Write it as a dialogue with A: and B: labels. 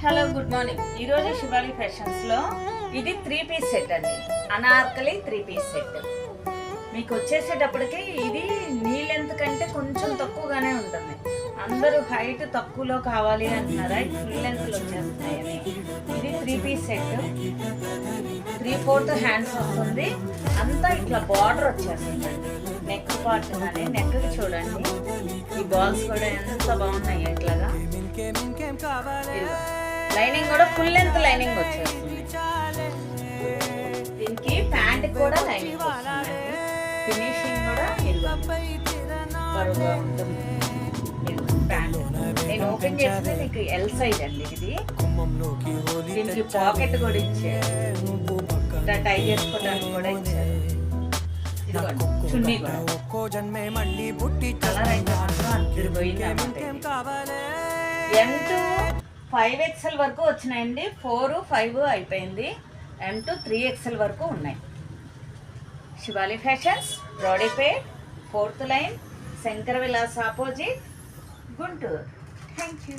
A: Hello good morning. ఈరోజు శివాలి ఫ్యాషన్స్లో ఇది 3 piece set అండి. అనార్కలి 3 పీస్ సెట్ మీకు వచ్చేసేటప్పటికి ఇది నీ లెంత్ కంటే కొంచెం తక్కువగానే ఉంటుంది. అందరూ హైట్ తక్కువలో కావాలి అంటున్నారా, ఫుల్ లెంత్లో వచ్చేస్తున్నాయని. ఇది 3 పీస్ సెట్, 3/4 హ్యాండ్స్ వస్తుంది. అంతా ఇట్లా బార్డర్ వచ్చేస్తుంది. నెక్ పార్ట్ కానీ నెక్కి చూడండి, ఈ బాల్స్ కూడా ఎంత బాగున్నాయి. ఇట్లాగా లైనింగ్ కూడా ఫుల్ లెంత్ లైనింగ్ వచ్చేస్తుంది. దీనికి ప్యాంట్ కూడా లైనింగ్ వస్తుంది. ఫినిషింగ్ కూడా బరువుగా ఉంటుంది. ప్యాంట్ నేను ఓపెన్ చేస్తే మీకు ఎల్ సైజ్ అండి. ఇది దీనికి పాకెట్ కూడా ఇచ్చారు, ఇట్లా టై చేసుకోవడానికి కూడా ఇచ్చారు. చున్నీ కూడా కలర్ అయితే మాత్రం అదిరిపోయింది అన్నమాట. M2 5XL వరకు వచ్చినాయండి. 4, 5 అయిపోయింది. M2 3XL వరకు ఉన్నాయి. Shivali fashions, Brodipet, 4th line, Shankara Vilas opposite, Guntur. Thank you.